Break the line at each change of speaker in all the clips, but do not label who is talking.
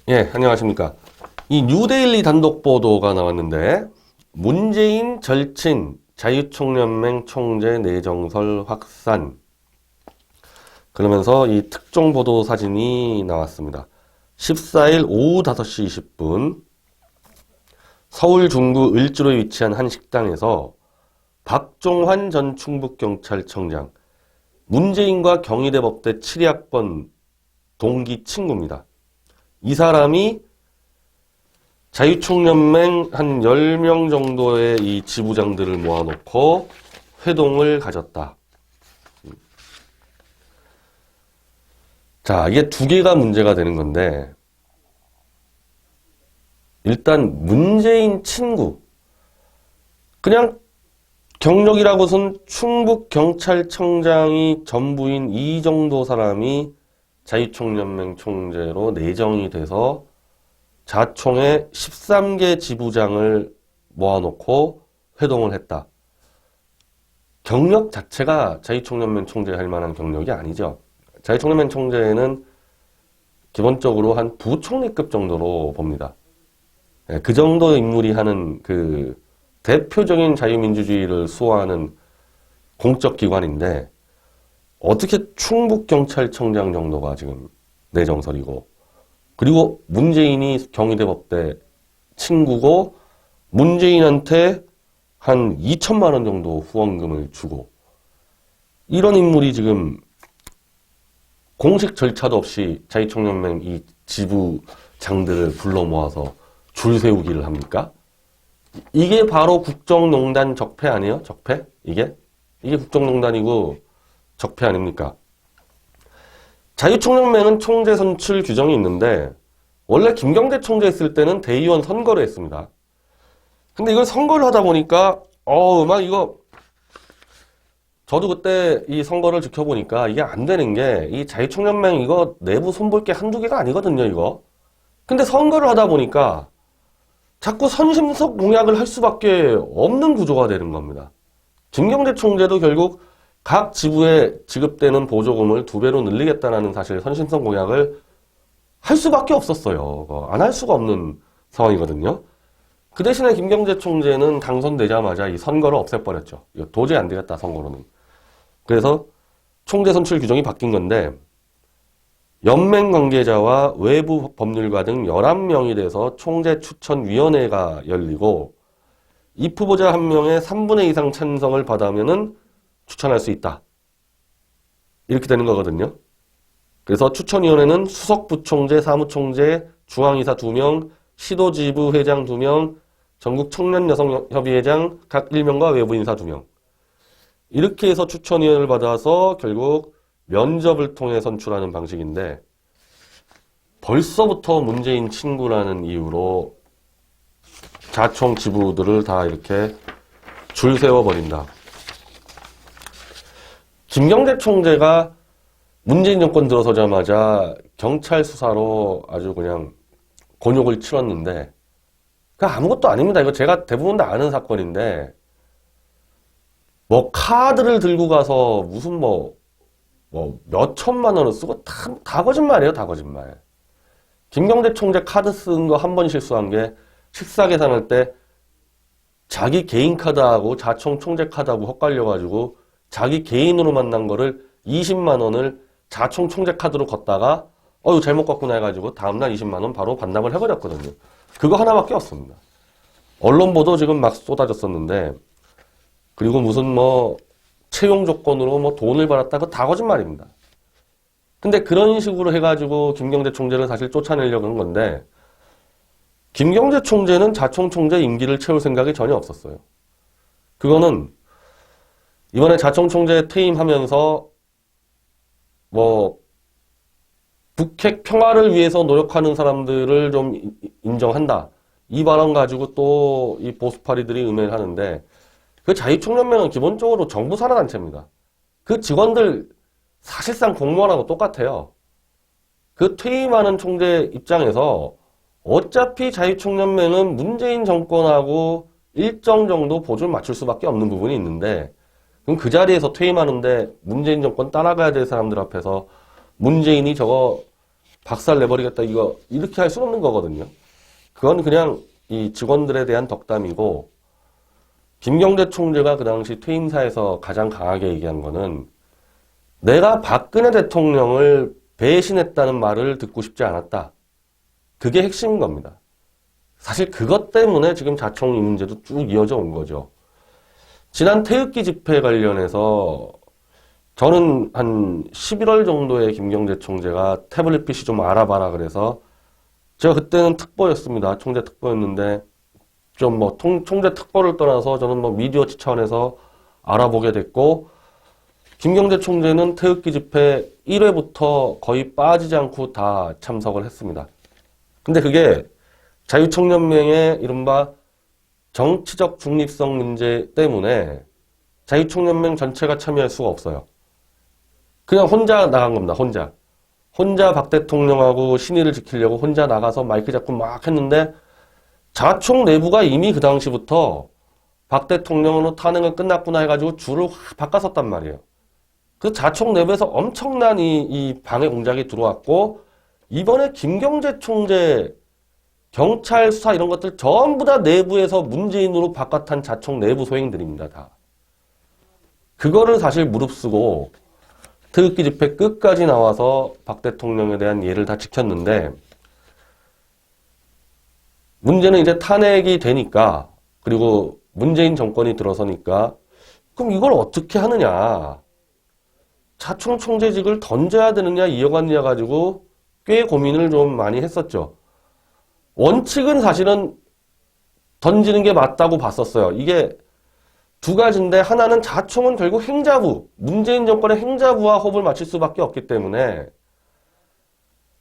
예, 안녕하십니까. 이 뉴데일리 단독 보도가 나왔는데, 문재인 절친 자유총연맹 총재 내정설 확산. 그러면서 이 특종 보도 사진이 나왔습니다. 14일 오후 5시 20분, 서울 중구 을지로에 위치한 한 식당에서 박종환 전 충북경찰청장, 문재인과 경희대 법대 7학번 동기 친구입니다. 이 사람이 자유총연맹 한 10명 정도의 이 지부장들을 모아놓고 회동을 가졌다. 자, 이게 두 개가 문제가 되는 건데, 일단 문재인 친구, 그냥 경력이라고선 충북경찰청장이 전부인 이 정도 사람이 자유총연맹 총재로 내정이 돼서 자총의 13개 지부장을 모아놓고 회동을 했다. 경력 자체가 자유총연맹 총재 할 만한 경력이 아니죠. 자유총연맹 총재는 기본적으로 한 부총리급 정도로 봅니다. 그 정도 인물이 하는 그 대표적인 자유민주주의를 수호하는 공적 기관인데, 어떻게 충북경찰청장 정도가 지금 내정설이고, 그리고 문재인이 경희대 법대 친구고, 문재인한테 한 2천만 원 정도 후원금을 주고, 이런 인물이 지금 공식 절차도 없이 자유총연맹 이 지부장들을 불러 모아서 줄 세우기를 합니까? 이게 바로 국정농단 적폐 아니에요? 적폐? 이게 국정농단이고 적폐 아닙니까? 자유총연맹은 총재 선출 규정이 있는데, 원래 김경재 총재 했을 때는 대의원 선거를 했습니다. 근데 이걸 선거를 하다 보니까 막 이거, 저도 그때 이 선거를 지켜보니까 이게 안 되는 게, 이 자유총연맹 이거 내부 손볼 게 한두 개가 아니거든요, 이거. 근데 선거를 하다 보니까 자꾸 선심성 공약을 할 수밖에 없는 구조가 되는 겁니다. 김경재 총재도 결국 각 지부에 지급되는 보조금을 2배로 늘리겠다는 사실 선심성 공약을 할 수밖에 없었어요. 안 할 수가 없는 상황이거든요. 그 대신에 김경재 총재는 당선되자마자 이 선거를 없애버렸죠. 이거 도저히 안 되겠다, 선거로는. 그래서 총재 선출 규정이 바뀐 건데, 연맹 관계자와 외부 법률가 등 11명이 돼서 총재 추천위원회가 열리고, 입 후보자 1명의 3분의 2 이상 찬성을 받으면은 추천할 수 있다. 이렇게 되는 거거든요. 그래서 추천위원회는 수석부총재, 사무총재, 중앙이사 2명, 시도지부 회장 2명, 전국 청년여성협의회장 각 1명과 외부인사 2명. 이렇게 해서 추천위원회를 받아서 결국 면접을 통해 선출하는 방식인데, 벌써부터 문재인 친구라는 이유로 자총 지부들을 다 이렇게 줄 세워버린다. 김경재 총재가 문재인 정권 들어서자마자 경찰 수사로 아주 그냥 곤욕을 치렀는데, 그거 아무것도 아닙니다. 이거 제가 대부분 다 아는 사건인데, 뭐 카드를 들고 가서 무슨 몇 천만 원을 쓰고 다 거짓말이에요, 다 거짓말. 김경재 총재 카드 쓴 거 한 번 실수한 게, 식사 계산할 때 자기 개인 카드하고 자총 총재 카드하고 헛갈려가지고 자기 개인으로 만난 거를 20만 원을 자총 총재 카드로 걷다가 이거 잘못 걷구나 해가지고 다음날 20만 원 바로 반납을 해버렸거든요. 그거 하나밖에 없습니다. 언론 보도 지금 막 쏟아졌었는데, 그리고 무슨 채용 조건으로 돈을 받았다, 그거 다 거짓말입니다. 근데 그런 식으로 해가지고 김경재 총재를 사실 쫓아내려고 한 건데, 김경재 총재는 자총 총재 임기를 채울 생각이 전혀 없었어요. 그거는 이번에 자총 총재 퇴임하면서 북핵 평화를 위해서 노력하는 사람들을 좀 인정한다, 이 발언 가지고 또 이 보수파리들이 음해를 하는데, 그 자유총연맹은 기본적으로 정부 산하단체입니다. 그 직원들 사실상 공무원하고 똑같아요. 그 퇴임하는 총재 입장에서 어차피 자유총연맹은 문재인 정권하고 일정 정도 보조를 맞출 수밖에 없는 부분이 있는데, 그럼 그 자리에서 퇴임하는데 문재인 정권 따라가야 될 사람들 앞에서 문재인이 저거 박살 내버리겠다 이거 이렇게 할 수 없는 거거든요. 그건 그냥 이 직원들에 대한 덕담이고 김경재 총재가 그 당시 퇴임사에서 가장 강하게 얘기한 거는 내가 박근혜 대통령을 배신했다는 말을 듣고 싶지 않았다. 그게 핵심인 겁니다. 사실 그것 때문에 지금 자총 이 문제도 쭉 이어져 온 거죠. 지난 태극기 집회 관련해서 저는 한 11월 정도에 김경재 총재가 태블릿 PC 좀 알아봐라 그래서 제가 그때는 특보였습니다. 총재 특보였는데 좀 뭐 총재 특보를 떠나서 저는 뭐 미디어치 차원에서 알아보게 됐고 김경재 총재는 태극기 집회 1회부터 거의 빠지지 않고 다 참석을 했습니다. 근데 그게 자유총연맹의 이른바 정치적 중립성 문제 때문에 자유총연맹 전체가 참여할 수가 없어요. 그냥 혼자 나간 겁니다. 혼자 박 대통령하고 신의를 지키려고 혼자 나가서 마이크 잡고 막 했는데 자총 내부가 이미 그 당시부터 박 대통령으로 탄핵은 끝났구나 해가지고 줄을 확 바꿨었단 말이에요. 그 자총 내부에서 엄청난 이 방해 공작이 들어왔고 이번에 김경재 총재 경찰 수사 이런 것들 전부 다 내부에서 문재인으로 바깥한 자총 내부 소행들입니다. 다. 그거를 사실 무릅쓰고 태극기 집회 끝까지 나와서 박 대통령에 대한 예를 다 지켰는데 문제는 이제 탄핵이 되니까 그리고 문재인 정권이 들어서니까 그럼 이걸 어떻게 하느냐. 자총 총재직을 던져야 되느냐 이어갔느냐 가지고 꽤 고민을 좀 많이 했었죠. 원칙은 사실은 던지는 게 맞다고 봤었어요. 이게 두 가지인데 하나는 자총은 결국 행자부, 문재인 정권의 행자부와 호흡을 맞출 수밖에 없기 때문에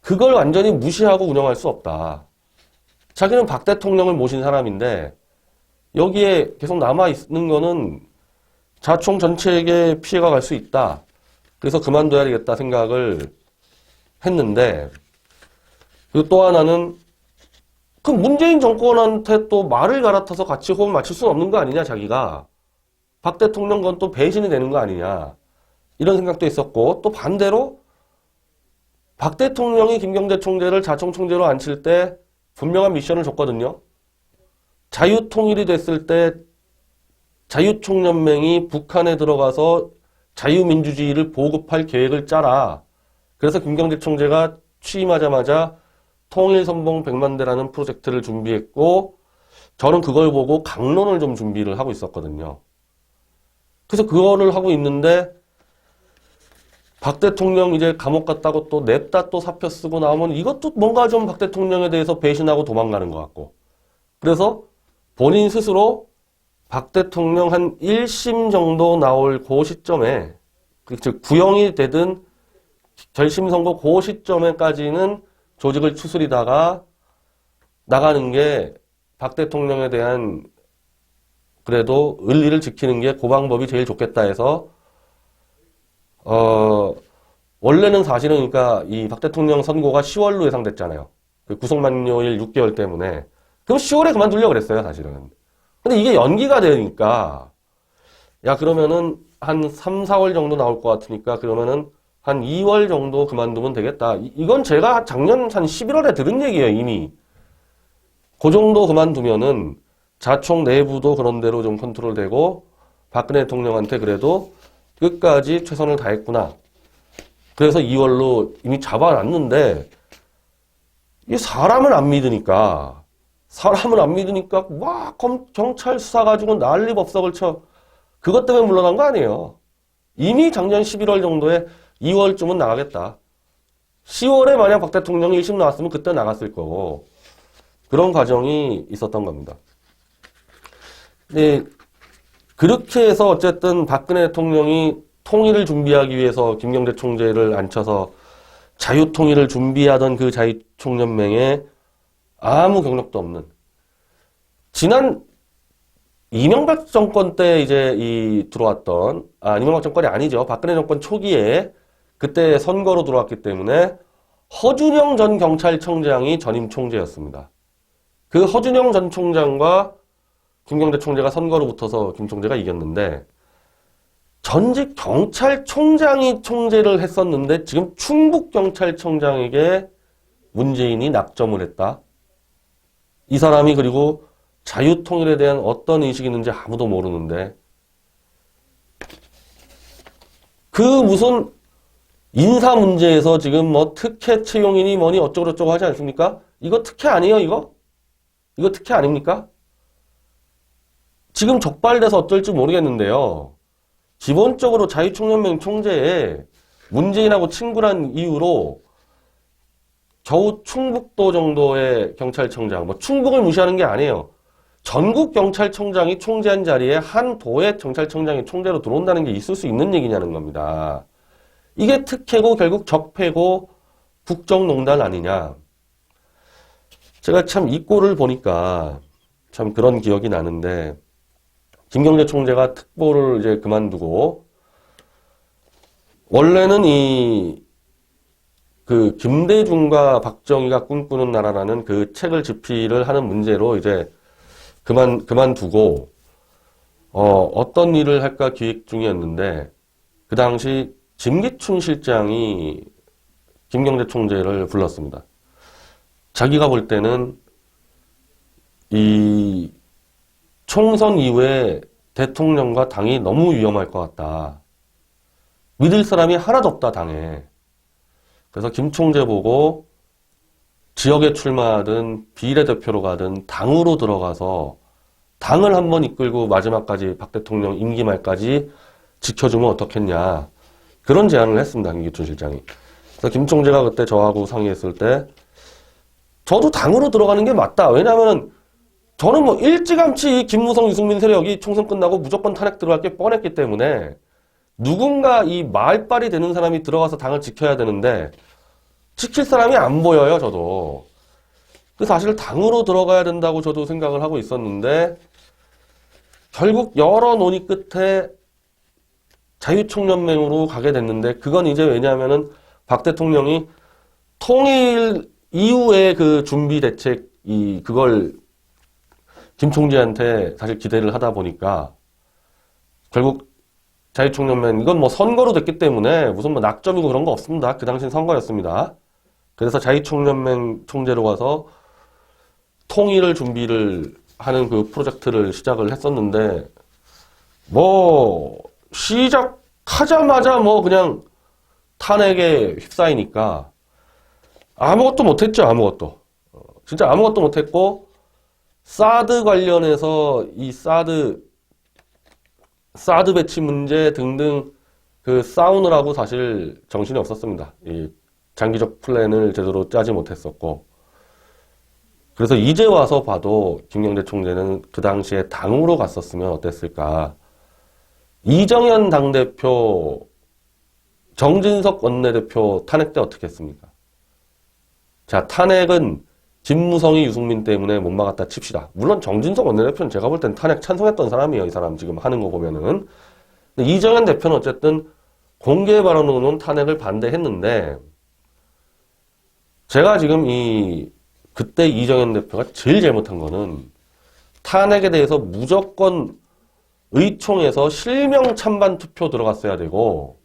그걸 완전히 무시하고 운영할 수 없다. 자기는 박 대통령을 모신 사람인데 여기에 계속 남아있는 거는 자총 전체에게 피해가 갈 수 있다. 그래서 그만둬야 되겠다 생각을 했는데 그리고 또 하나는 그 문재인 정권한테 또 말을 갈아타서 같이 호흡을 맞출 수는 없는 거 아니냐 자기가. 박 대통령 건 또 배신이 되는 거 아니냐. 이런 생각도 있었고 또 반대로 박 대통령이 김경재 총재를 자총 총재로 앉힐 때 분명한 미션을 줬거든요. 자유통일이 됐을 때 자유총연맹이 북한에 들어가서 자유민주주의를 보급할 계획을 짜라. 그래서 김경재 총재가 취임하자마자 통일선봉 100만대라는 프로젝트를 준비했고 저는 그걸 보고 강론을 좀 준비를 하고 있었거든요. 그래서 그거를 하고 있는데 박 대통령 이제 감옥 갔다고 또 냅다 또 사표 쓰고 나오면 이것도 뭔가 좀 박 대통령에 대해서 배신하고 도망가는 것 같고 그래서 본인 스스로 박 대통령 한 1심 정도 나올 그 시점에 즉 구형이 되든 결심 선고 그 시점에까지는 조직을 추스리다가 나가는 게 박 대통령에 대한 그래도 의리를 지키는 게 그 방법이 제일 좋겠다 해서 원래는 사실은 그러니까 이 박 대통령 선고가 10월로 예상됐잖아요. 그 구속 만료일 6개월 때문에. 그럼 10월에 그만두려고 그랬어요, 사실은. 근데 이게 연기가 되니까 야 그러면은 한 3, 4월 정도 나올 것 같으니까 그러면은 한 2월 정도 그만두면 되겠다. 이건 제가 작년 한 11월에 들은 얘기예요, 이미. 그 정도 그만두면은 자총 내부도 그런 대로 좀 컨트롤되고 박근혜 대통령한테 그래도 끝까지 최선을 다했구나. 그래서 2월로 이미 잡아놨는데 이 사람을 안 믿으니까 막 경찰 수사 가지고 난리법석을 쳐. 그것 때문에 물러난 거 아니에요. 이미 작년 11월 정도에 2월쯤은 나가겠다. 10월에 만약 박 대통령이 1심 나왔으면 그때 나갔을 거고 그런 과정이 있었던 겁니다. 네, 그렇게 해서 어쨌든 박근혜 대통령이 통일을 준비하기 위해서 김경재 총재를 앉혀서 자유통일을 준비하던 그 자유총연맹에 아무 경력도 없는 지난 이명박 정권 때 이제 들어왔던 이명박 정권이 아니죠. 박근혜 정권 초기에 그때 선거로 들어왔기 때문에 허준영 전 경찰청장이 전임 총재였습니다. 그 허준영 전 총장과 김경재 총재가 선거로 붙어서 김 총재가 이겼는데 전직 경찰청장이 총재를 했었는데 지금 충북경찰청장에게 문재인이 낙점을 했다. 이 사람이 그리고 자유통일에 대한 어떤 의식이 있는지 아무도 모르는데 그 무슨 인사 문제에서 지금 뭐 특혜 채용이니 뭐니 어쩌고저쩌고 하지 않습니까? 이거 특혜 아니에요, 이거? 이거 특혜 아닙니까? 지금 적발돼서 어떨지 모르겠는데요. 기본적으로 자유총연맹 총재에 문재인하고 친구란 이유로 겨우 충북도 정도의 경찰청장, 뭐 충북을 무시하는 게 아니에요. 전국 경찰청장이 총재한 자리에 한 도의 경찰청장이 총재로 들어온다는 게 있을 수 있는 얘기냐는 겁니다. 이게 특혜고 결국 적폐고 국정농단 아니냐. 제가 참 이 꼴을 보니까 참 그런 기억이 나는데 김경재 총재가 특보를 이제 그만두고 원래는 그 김대중과 박정희가 꿈꾸는 나라라는 그 책을 집필을 하는 문제로 이제 그만두고 어떤 일을 할까 기획 중이었는데 그 당시 김기춘 실장이 김경재 총재를 불렀습니다. 자기가 볼 때는 이 총선 이후에 대통령과 당이 너무 위험할 것 같다. 믿을 사람이 하나도 없다, 당에. 그래서 김 총재 보고 지역에 출마하든 비례대표로 가든 당으로 들어가서 당을 한번 이끌고 마지막까지 박 대통령 임기 말까지 지켜주면 어떻겠냐. 그런 제안을 했습니다. 김기춘 실장이. 그래서 김 총재가 그때 저하고 상의했을 때 저도 당으로 들어가는 게 맞다. 왜냐하면 저는 뭐 일찌감치 이 김무성, 유승민 세력이 총선 끝나고 무조건 탄핵 들어갈 게 뻔했기 때문에 누군가 이 말빨이 되는 사람이 들어가서 당을 지켜야 되는데 지킬 사람이 안 보여요, 저도. 사실 당으로 들어가야 된다고 저도 생각을 하고 있었는데 결국 여러 논의 끝에 자유총연맹으로 가게 됐는데 그건 이제 왜냐하면은 박 대통령이 통일 이후에 그 준비 대책 그걸 김 총재한테 사실 기대를 하다 보니까 결국 자유총연맹 이건 뭐 선거로 됐기 때문에 무슨 뭐 낙점이고 그런 거 없습니다. 그 당시엔 선거였습니다. 그래서 자유총연맹 총재로 가서 통일을 준비를 하는 그 프로젝트를 시작을 했었는데 뭐 시작하자마자 뭐 그냥 탄핵에 휩싸이니까 아무것도 못했죠. 아무것도. 진짜 아무것도 못했고 사드 관련해서 이 사드 배치 문제 등등 그 싸우느라고 사실 정신이 없었습니다. 이 장기적 플랜을 제대로 짜지 못했었고 그래서 이제 와서 봐도 김경재 총재는 그 당시에 당으로 갔었으면 어땠을까. 이정현 당대표, 정진석 원내대표 탄핵 때 어떻게 했습니까? 자, 탄핵은 김무성이 유승민 때문에 못 막았다 칩시다. 물론 정진석 원내대표는 제가 볼 땐 탄핵 찬성했던 사람이에요. 이 사람 지금 하는 거 보면은. 근데 이정현 대표는 어쨌든 공개 발언으로는 탄핵을 반대했는데 제가 지금 그때 이정현 대표가 제일 잘못한 거는 탄핵에 대해서 무조건 의총에서 실명 찬반 투표 들어갔어야 되고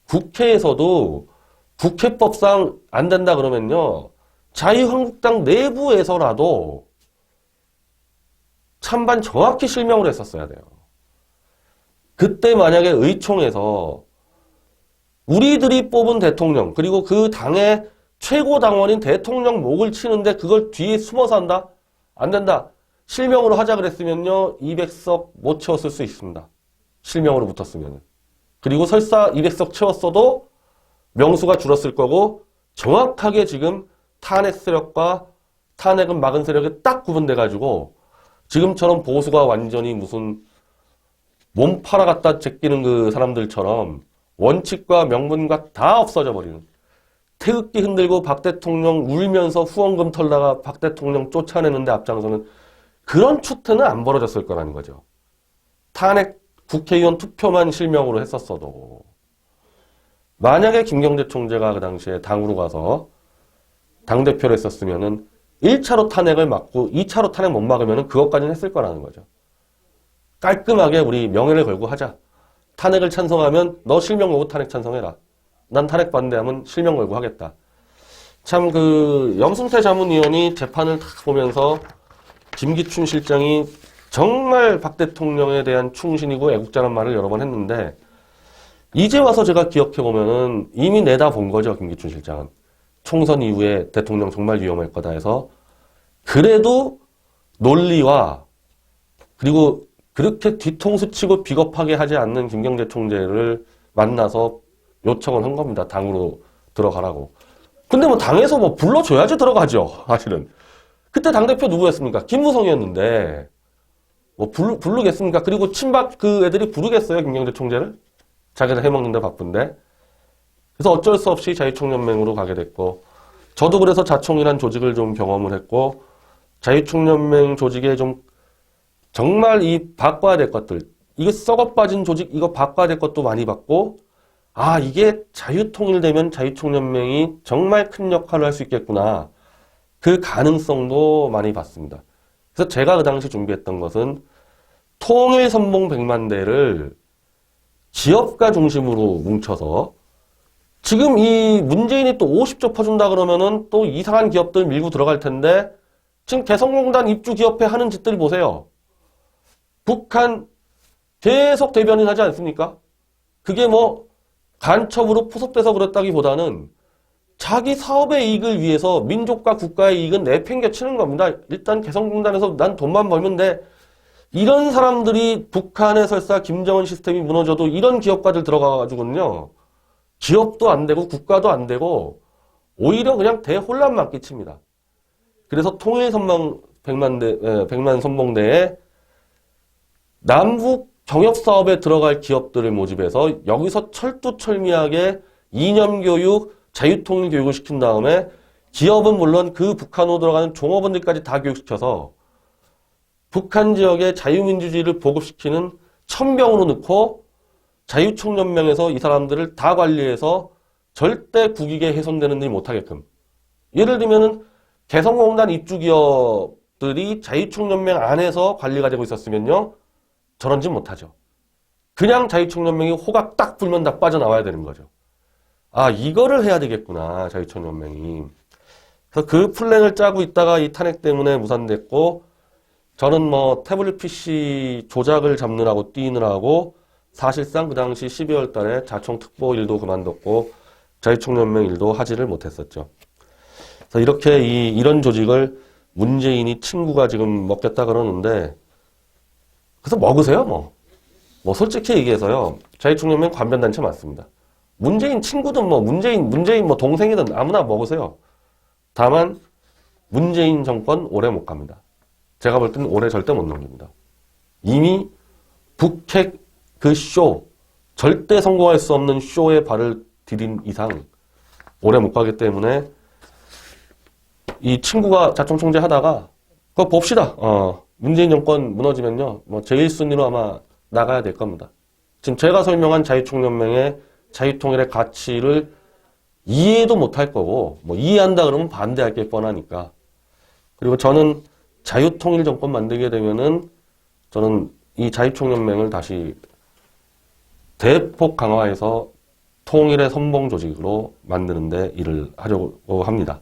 국회에서도 국회법상 안 된다 그러면요. 자유한국당 내부에서라도 찬반 정확히 실명을 했었어야 돼요. 그때 만약에 의총에서 우리들이 뽑은 대통령 그리고 그 당의 최고 당원인 대통령 목을 치는데 그걸 뒤에 숨어서 한다? 안 된다. 실명으로 하자 그랬으면요. 200석 못 채웠을 수 있습니다. 실명으로 붙었으면. 그리고 설사 200석 채웠어도 명수가 줄었을 거고 정확하게 지금 탄핵 세력과 탄핵은 막은 세력이 딱 구분돼가지고 지금처럼 보수가 완전히 무슨 몸 팔아 갖다 제끼는 그 사람들처럼 원칙과 명분과 다 없어져 버리는 태극기 흔들고 박 대통령 울면서 후원금 털다가 박 대통령 쫓아내는데 앞장서는 그런 추태는 안 벌어졌을 거라는 거죠. 탄핵 국회의원 투표만 실명으로 했었어도 만약에 김경재 총재가 그 당시에 당으로 가서 당대표를 했었으면은 1차로 탄핵을 막고 2차로 탄핵 못 막으면은 그것까지는 했을 거라는 거죠. 깔끔하게 우리 명예를 걸고 하자. 탄핵을 찬성하면 너 실명 걸고 탄핵 찬성해라. 난 탄핵 반대하면 실명 걸고 하겠다. 참 그 염승태 자문위원이 재판을 탁 보면서 김기춘 실장이 정말 박 대통령에 대한 충신이고 애국자란 말을 여러 번 했는데 이제 와서 제가 기억해보면은 이미 내다본 거죠. 김기춘 실장은. 총선 이후에 대통령 정말 위험할 거다 해서 그래도 논리와 그리고 그렇게 뒤통수 치고 비겁하게 하지 않는 김경재 총재를 만나서 요청을 한 겁니다. 당으로 들어가라고. 근데 뭐 당에서 뭐 불러줘야지 들어가죠. 사실은. 그때 당대표 누구였습니까? 김무성이었는데 뭐 부르겠습니까? 그리고 친박 그 애들이 부르겠어요? 김경재 총재를? 자기들 해먹는데 바쁜데. 그래서 어쩔 수 없이 자유총연맹으로 가게 됐고 저도 그래서 자총이란 조직을 좀 경험을 했고 자유총연맹 조직에 좀 정말 이 바꿔야 될 것들 이거 썩어 빠진 조직 이거 바꿔야 될 것도 많이 봤고 아 이게 자유통일되면 자유총연맹이 정말 큰 역할을 할 수 있겠구나 그 가능성도 많이 봤습니다. 그래서 제가 그 당시 준비했던 것은 통일선봉 100만대를 기업가 중심으로 뭉쳐서 지금 이 문재인이 또 50조 퍼준다 그러면은 또 이상한 기업들 밀고 들어갈 텐데 지금 개성공단 입주 기업회 하는 짓들 보세요. 북한 계속 대변인 하지 않습니까? 그게 뭐 간첩으로 포섭돼서 그랬다기보다는 자기 사업의 이익을 위해서 민족과 국가의 이익은 내팽개치는 겁니다. 일단 개성공단에서 난 돈만 벌면 돼. 이런 사람들이 북한의 설사 김정은 시스템이 무너져도 이런 기업가들 들어가가지고는요. 기업도 안 되고 국가도 안 되고 오히려 그냥 대혼란만 끼칩니다. 그래서 통일선봉 100만 선봉대에 남북 경협사업에 들어갈 기업들을 모집해서 여기서 철두철미하게 이념교육, 자유통일 교육을 시킨 다음에 기업은 물론 그 북한으로 들어가는 종업원들까지 다 교육시켜서 북한 지역의 자유민주주의를 보급시키는 천병으로 넣고 자유총연맹에서 이 사람들을 다 관리해서 절대 국익에 훼손되는 일 못하게끔. 예를 들면은 개성공단 입주 기업들이 자유총연맹 안에서 관리가 되고 있었으면요. 저런 짓 못하죠. 그냥 자유총연맹이 호각 딱 불면 다 빠져나와야 되는 거죠. 아 이거를 해야 되겠구나 자유총연맹이. 그래서 그 플랜을 짜고 있다가 이 탄핵 때문에 무산됐고 저는 뭐 태블릿 PC 조작을 잡느라고 뛰느라고 사실상 그 당시 12월 달에 자총 특보 일도 그만뒀고 자유총연맹 일도 하지를 못했었죠. 그래서 이렇게 이런 조직을 문재인이 친구가 지금 먹겠다 그러는데 그래서 먹으세요 뭐 솔직히 얘기해서요. 자유총연맹 관변단체 맞습니다. 문재인 친구든 뭐 문재인 뭐 동생이든 아무나 먹으세요. 다만 문재인 정권 오래 못 갑니다. 제가 볼 때는 오래 절대 못 넘깁니다. 이미 북핵 그 쇼, 절대 성공할 수 없는 쇼에 발을 디딘 이상 오래 못 가기 때문에 이 친구가 자총총재 하다가 그거 봅시다. 문재인 정권 무너지면요. 뭐 제일 순위로 아마 나가야 될 겁니다. 지금 제가 설명한 자유총연맹의 자유통일의 가치를 이해도 못할 거고 뭐 이해한다 그러면 반대할 게 뻔하니까. 그리고 저는 자유통일 정권 만들게 되면은 저는 이 자유총연맹을 다시 대폭 강화해서 통일의 선봉 조직으로 만드는데 일을 하려고 합니다.